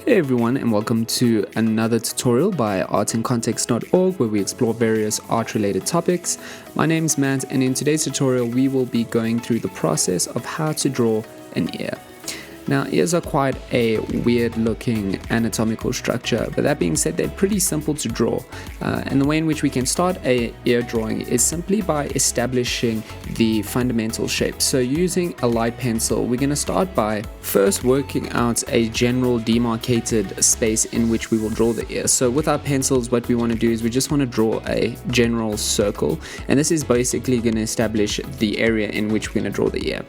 Hey everyone, and welcome to another tutorial by artincontext.org, where we explore various art-related topics. My name is Matt, and in today's tutorial we will be going through the process of how to draw an ear. Now, ears are quite a weird looking anatomical structure, but that being said, they're pretty simple to draw. And the way in which we can start a ear drawing is simply by establishing the fundamental shape. So using a light pencil, we're going to start by first working out a general demarcated space in which we will draw the ear. So with our pencils, what we want to do is we just want to draw a general circle, and this is basically going to establish the area in which we're going to draw the ear.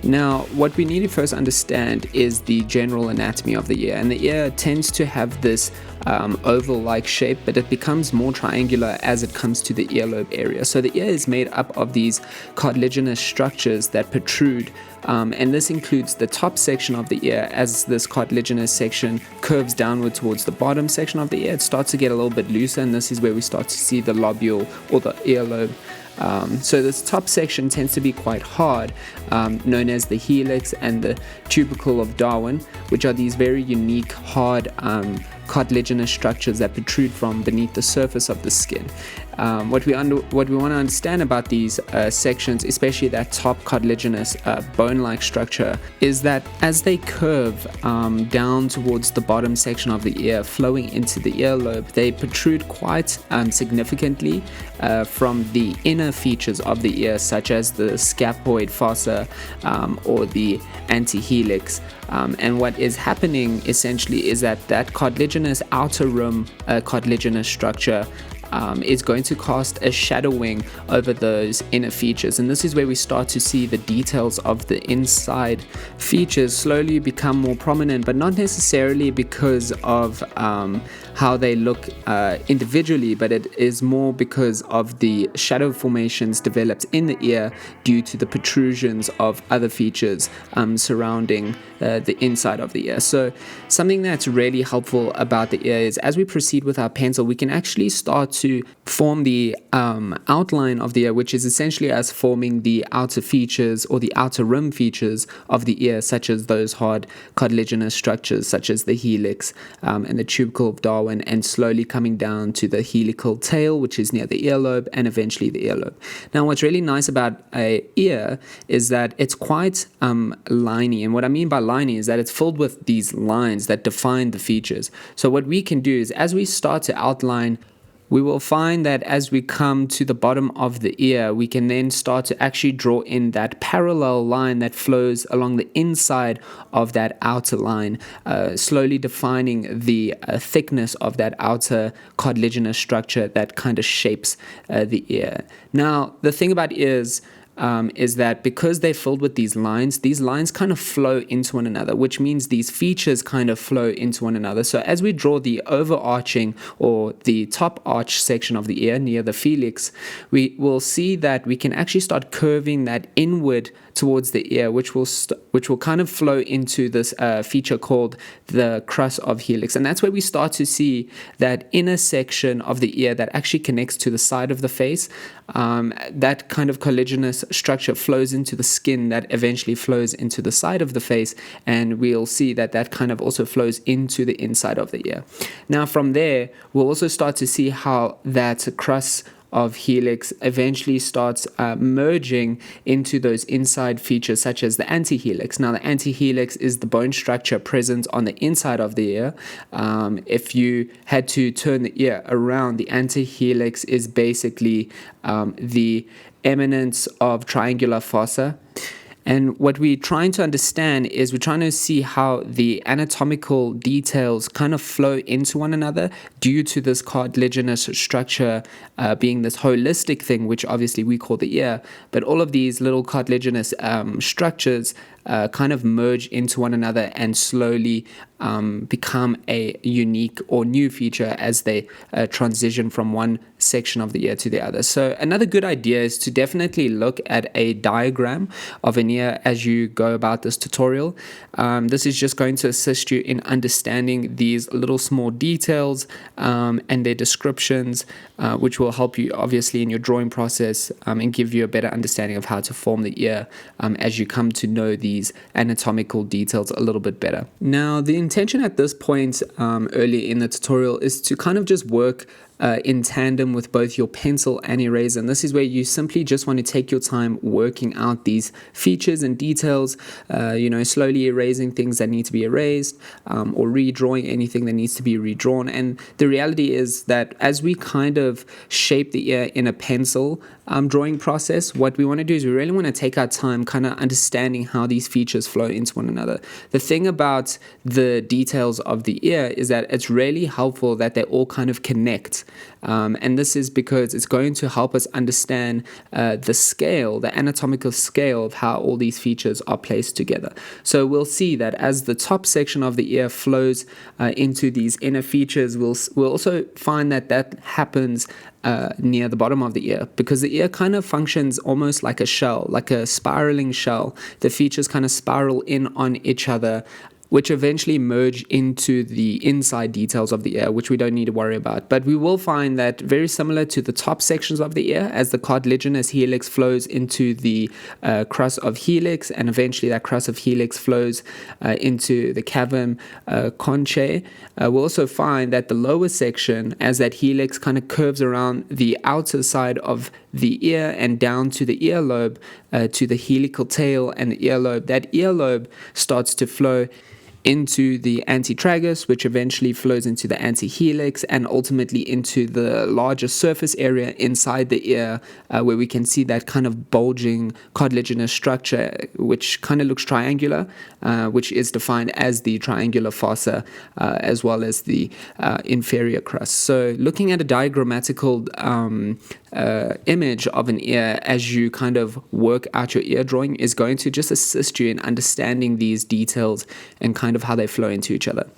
Now, what we need to first understand is the general anatomy of the ear, and the ear tends to have this oval-like shape, but it becomes more triangular as it comes to the earlobe area. So the ear is made up of these cartilaginous structures that protrude, and this includes the top section of the ear. As this cartilaginous section curves downward towards the bottom section of the ear, it starts to get a little bit looser, and this is where we start to see the lobule or the earlobe. So this top section tends to be quite hard, known as the helix and the tubercle of Darwin, which are these very unique, hard cartilaginous structures that protrude from beneath the surface of the skin. What we want to understand about these sections, especially that top cartilaginous bone-like structure, is that as they curve down towards the bottom section of the ear, flowing into the earlobe, they protrude quite significantly from the inner features of the ear, such as the scaphoid fossa or the antihelix. And what is happening essentially is that cartilaginous outer rim cartilaginous structure is going to cast a shadowing over those inner features, and this is where we start to see the details of the inside features slowly become more prominent, but not necessarily because of how they look individually, but it is more because of the shadow formations developed in the ear due to the protrusions of other features surrounding the inside of the ear. So something that's really helpful about the ear is as we proceed with our pencil, we can actually start to form the outline of the ear, which is essentially us forming the outer features or the outer rim features of the ear, such as those hard cartilaginous structures such as the helix and the tubercle of Darwin, and slowly coming down to the helical tail, which is near the earlobe, and eventually the earlobe. Now, what's really nice about an ear is that it's quite liney, and what I mean by liney is that it's filled with these lines that define the features. So what we can do is, as we start to outline, we will find that as we come to the bottom of the ear, we can then start to actually draw in that parallel line that flows along the inside of that outer line, slowly defining the thickness of that outer cartilaginous structure that kind of shapes the ear. Now, the thing about ears is that because they're filled with these lines kind of flow into one another, which means these features kind of flow into one another. So as we draw the overarching or the top arch section of the ear near the helix, we will see that we can actually start curving that inward towards the ear, which will kind of flow into this feature called the crus of helix. And that's where we start to see that inner section of the ear that actually connects to the side of the face. That kind of cartilaginous structure flows into the skin that eventually flows into the side of the face, and we'll see that kind of also flows into the inside of the ear. Now, from there, we'll also start to see how that crus of helix eventually starts merging into those inside features such as the antihelix. Now, the antihelix is the bone structure present on the inside of the ear. If you had to turn the ear around, the antihelix is basically the eminence of triangular fossa. And what we're trying to understand is we're trying to see how the anatomical details kind of flow into one another due to this cartilaginous structure being this holistic thing, which obviously we call the ear. But all of these little cartilaginous structures kind of merge into one another and slowly become a unique or new feature as they transition from one section of the ear to the other. So another good idea is to definitely look at a diagram of an ear as you go about this tutorial. This is just going to assist you in understanding these little small details and their descriptions, which will help you obviously in your drawing process and give you a better understanding of how to form the ear as you come to know these anatomical details a little bit better. Now, the intention at this point early in the tutorial is to kind of just work in tandem with both your pencil and eraser, and this is where you simply just want to take your time working out these features and details, slowly erasing things that need to be erased, or redrawing anything that needs to be redrawn. And the reality is that as we kind of shape the ear in a pencil drawing process, what we want to do is we really want to take our time kind of understanding how these features flow into one another. The thing about the details of the ear is that it's really helpful that they all kind of connect. And this is because it's going to help us understand the scale, the anatomical scale of how all these features are placed together. So we'll see that as the top section of the ear flows into these inner features, we'll also find that happens near the bottom of the ear, because the ear kind of functions almost like a shell, like a spiraling shell. The features kind of spiral in on each other, which eventually merge into the inside details of the ear, which we don't need to worry about. But we will find that very similar to the top sections of the ear, as the cartilaginous helix flows into the crus of helix, and eventually that crus of helix flows into the cavum conchae. We'll also find that the lower section, as that helix kind of curves around the outer side of the ear and down to the earlobe, to the helical tail and the earlobe, that earlobe starts to flow into the antitragus, which eventually flows into the antihelix and ultimately into the larger surface area inside the ear, where we can see that kind of bulging cartilaginous structure, which kind of looks triangular, which is defined as the triangular fossa, as well as the inferior crus. So looking at a diagrammatical image of an ear as you kind of work out your ear drawing is going to just assist you in understanding these details and kind of how they flow into each other.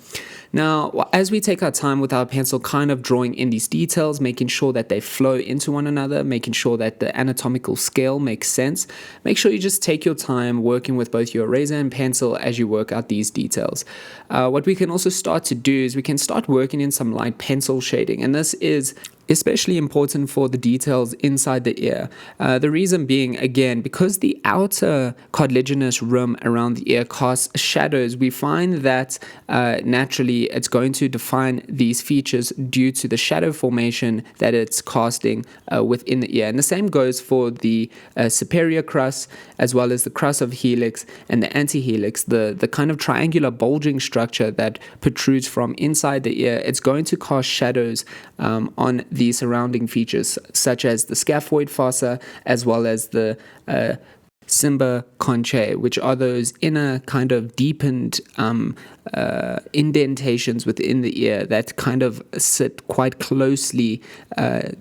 Now, as we take our time with our pencil kind of drawing in these details, making sure that they flow into one another, making sure that the anatomical scale makes sense, make sure you just take your time working with both your eraser and pencil as you work out these details. What we can also start to do is we can start working in some light pencil shading, and this is especially important for the details inside the ear. The reason being, again, because the outer cartilaginous rim around the ear casts shadows, we find that naturally it's going to define these features due to the shadow formation that it's casting within the ear. And the same goes for the superior crus, as well as the crus of helix and the antihelix, the kind of triangular bulging structure that protrudes from inside the ear. It's going to cast shadows on the surrounding features, such as the scaphoid fossa, as well as the cymba conchae, which are those inner kind of deepened indentations within the ear that kind of sit quite closely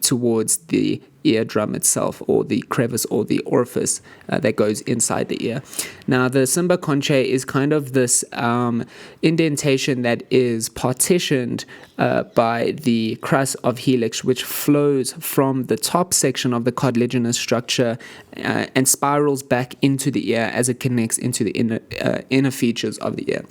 towards the eardrum itself, or the crevice or the orifice that goes inside the ear. Now, the cymba conchae is kind of this indentation that is partitioned by the crus of helix, which flows from the top section of the cartilaginous structure and spirals back into the ear as it connects into the inner features of the ear.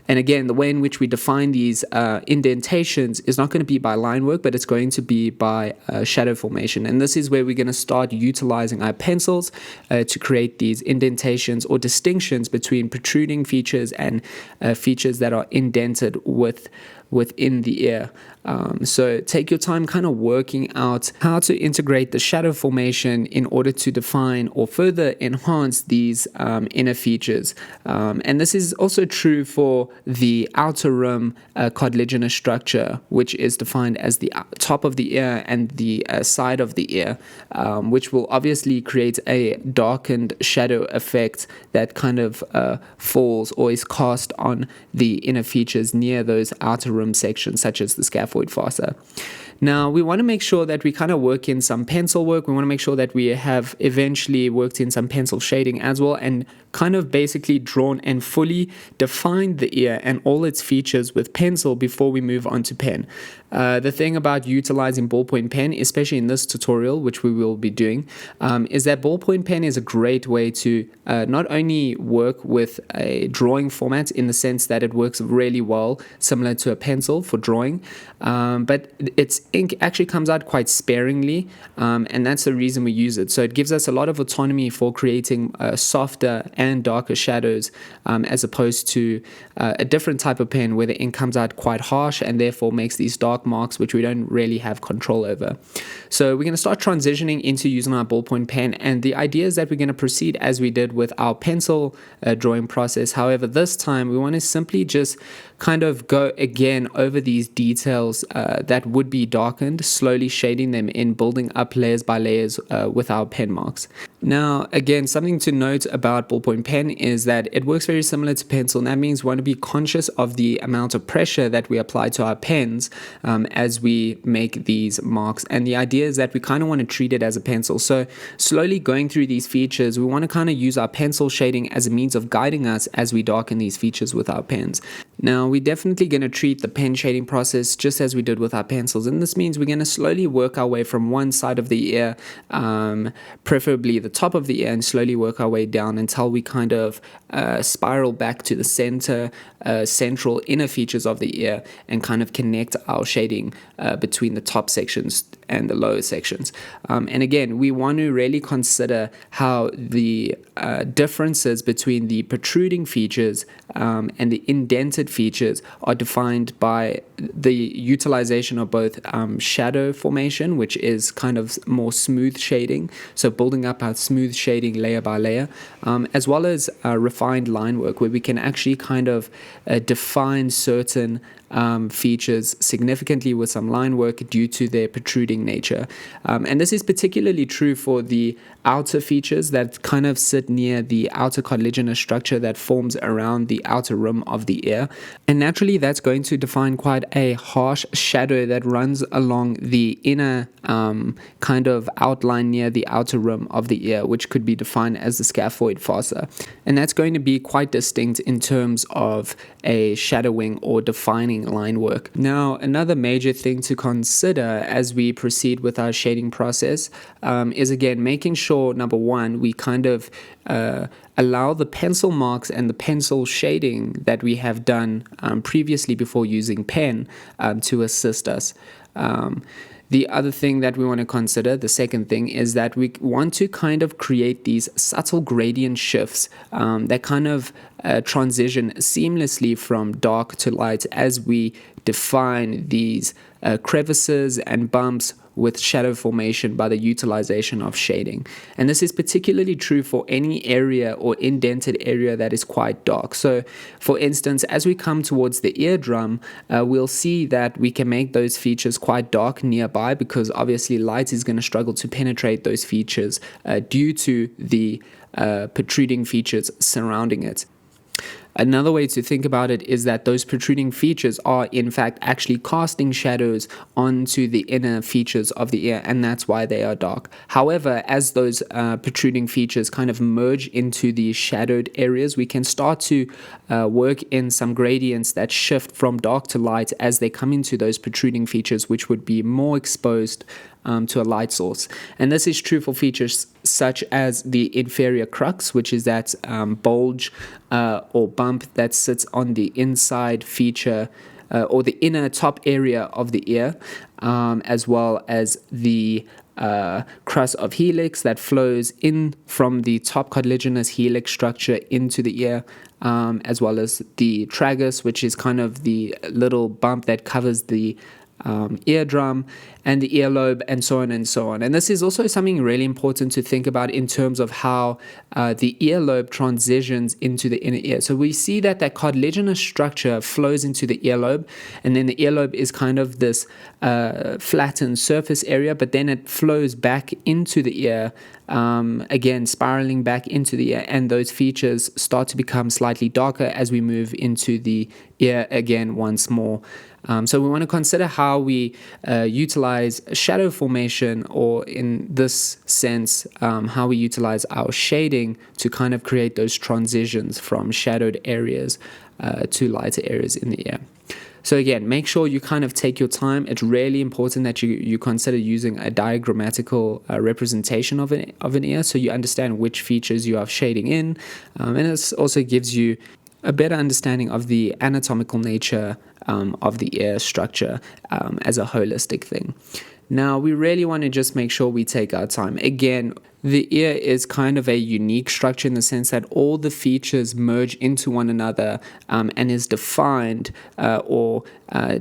And again, the way in which we define these indentations is not going to be by line work, but it's going to be by shadow formation. And this is where we're going to start utilizing our pencils to create these indentations or distinctions between protruding features and features that are indented within the ear. So take your time kind of working out how to integrate the shadow formation in order to define or further enhance these inner features. And this is also true for the outer rim cartilaginous structure, which is defined as the top of the ear and the side of the ear, which will obviously create a darkened shadow effect that kind of falls or is cast on the inner features near those outer rim sections, such as the scaphoid fossa. Now, we want to make sure that we kind of work in some pencil work. We want to make sure that we have eventually worked in some pencil shading as well, and kind of basically drawn and fully defined the ear and all its features with pencil before we move on to pen. The thing about utilizing ballpoint pen, especially in this tutorial, which we will be doing, is that ballpoint pen is a great way to not only work with a drawing format in the sense that it works really well, similar to a pencil for drawing, but its ink actually comes out quite sparingly, and that's the reason we use it. So it gives us a lot of autonomy for creating softer and darker shadows, as opposed to a different type of pen where the ink comes out quite harsh and therefore makes these dark marks which we don't really have control over. So we're going to start transitioning into using our ballpoint pen, and the idea is that we're going to proceed as we did with our pencil drawing process. However, this time we want to simply just kind of go again over these details that would be darkened, slowly shading them in, building up layers by layers with our pen marks. Now, again, something to note about ballpoint pen is that it works very similar to pencil, and that means we want to be conscious of the amount of pressure that we apply to our pens as we make these marks. And the idea is that we kind of want to treat it as a pencil. So slowly going through these features, we want to kind of use our pencil shading as a means of guiding us as we darken these features with our pens. Now, we're definitely going to treat the pen shading process just as we did with our pencils, and this means we're going to slowly work our way from one side of the ear, preferably the top of the ear, and slowly work our way down until we kind of spiral back to the central inner features of the ear and kind of connect our shading between the top sections and the lower sections. And again, we want to really consider how the differences between the protruding features and the indented features are defined by the utilization of both shadow formation, which is kind of more smooth shading, so building up our smooth shading layer by layer, as well as refined line work, where we can actually kind of define certain features significantly with some line work due to their protruding nature. And this is particularly true for the outer features that kind of sit near the outer cartilaginous structure that forms around the outer rim of the ear. And naturally, that's going to define quite a harsh shadow that runs along the inner kind of outline near the outer rim of the ear, which could be defined as the scaphoid fossa. And that's going to be quite distinct in terms of a shadowing or defining line work. Now, another major thing to consider as we proceed with our shading process is, again, making sure, number one, we kind of allow the pencil marks and the pencil shading that we have done previously before using pen to assist us. The other thing that we want to consider, the second thing, is that we want to kind of create these subtle gradient shifts that kind of transition seamlessly from dark to light as we define these crevices and bumps with shadow formation by the utilization of shading. And this is particularly true for any area or indented area that is quite dark. So, for instance, as we come towards the eardrum, we'll see that we can make those features quite dark nearby, because obviously light is going to struggle to penetrate those features due to the protruding features surrounding it. Another way to think about it is that those protruding features are in fact actually casting shadows onto the inner features of the ear, and that's why they are dark. However, as those protruding features kind of merge into the shadowed areas, we can start to work in some gradients that shift from dark to light as they come into those protruding features, which would be more exposed to a light source. And this is true for features such as the inferior crux, which is that bulge or bump that sits on the inside feature or the inner top area of the ear, as well as the crus of helix that flows in from the top cartilaginous helix structure into the ear, as well as the tragus, which is kind of the little bump that covers the eardrum and the earlobe, and so on and so on. And this is also something really important to think about in terms of how the earlobe transitions into the inner ear. So we see that that cartilaginous structure flows into the earlobe, and then the earlobe is kind of this flattened surface area, but then it flows back into the ear, again spiraling back into the ear, and those features start to become slightly darker as we move into the ear again once more. So we want to consider how we utilize shadow formation, or in this sense, how we utilize our shading to kind of create those transitions from shadowed areas to lighter areas in the ear. So again, make sure you kind of take your time. It's really important that you consider using a diagrammatical representation of an ear, so you understand which features you are shading in, and this also gives you a better understanding of the anatomical nature of the ear structure as a holistic thing. Now, we really want to just make sure we take our time. Again, the ear is kind of a unique structure in the sense that all the features merge into one another and is defined or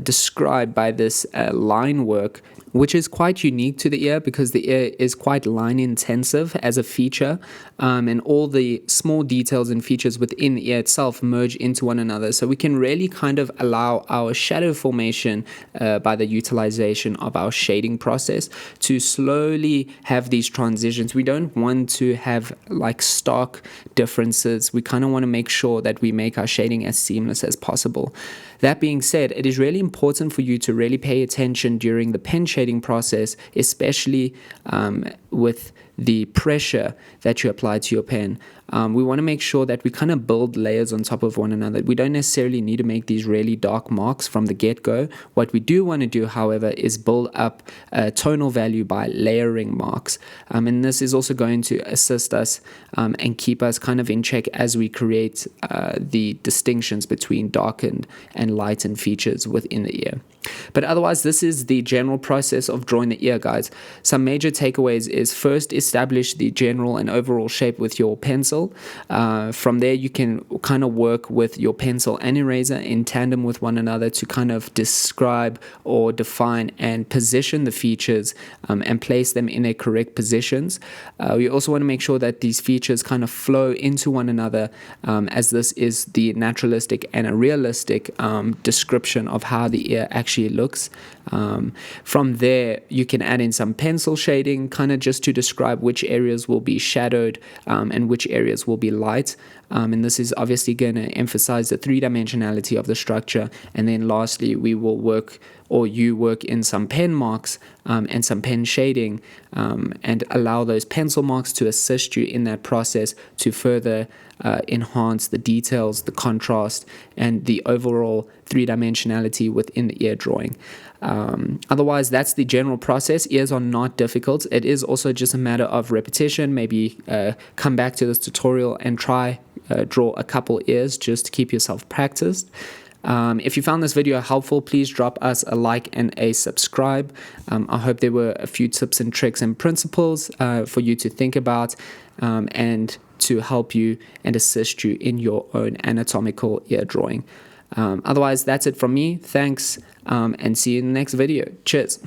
described by this line work, which is quite unique to the ear because the ear is quite line intensive as a feature, and all the small details and features within the ear itself merge into one another. So we can really kind of allow our shadow formation by the utilization of our shading process to slowly have these transitions. We don't want to have like stark differences. We kind of want to make sure that we make our shading as seamless as possible. That being said, it is really important for you to really pay attention during the pen shading process, especially with the pressure that you apply to your pen. We want to make sure that we kind of build layers on top of one another. We don't necessarily need to make these really dark marks from the get-go. What we do want to do, however, is build up tonal value by layering marks. And this is also going to assist us and keep us kind of in check as we create the distinctions between darkened and lightened features within the ear. But otherwise, this is the general process of drawing the ear, guys. Some major takeaways is first establish the general and overall shape with your pencil. From there, you can kind of work with your pencil and eraser in tandem with one another to kind of describe or define and position the features and place them in their correct positions. We also want to make sure that these features kind of flow into one another, as this is the naturalistic and a realistic description of how the ear actually looks. From there, you can add in some pencil shading, kind of just to describe which areas will be shadowed and which areas will be light. And this is obviously going to emphasize the three-dimensionality of the structure. And then lastly, we will work, or you work in some pen marks and some pen shading, and allow those pencil marks to assist you in that process to further enhance the details, the contrast, and the overall three-dimensionality within the ear drawing. Otherwise, that's the general process. Ears are not difficult. It is also just a matter of repetition. Maybe come back to this tutorial and try draw a couple ears just to keep yourself practiced. If you found this video helpful, please drop us a like and a subscribe. I hope there were a few tips and tricks and principles for you to think about and to help you and assist you in your own anatomical ear drawing. Otherwise, that's it from me. Thanks, and see you in the next video. Cheers.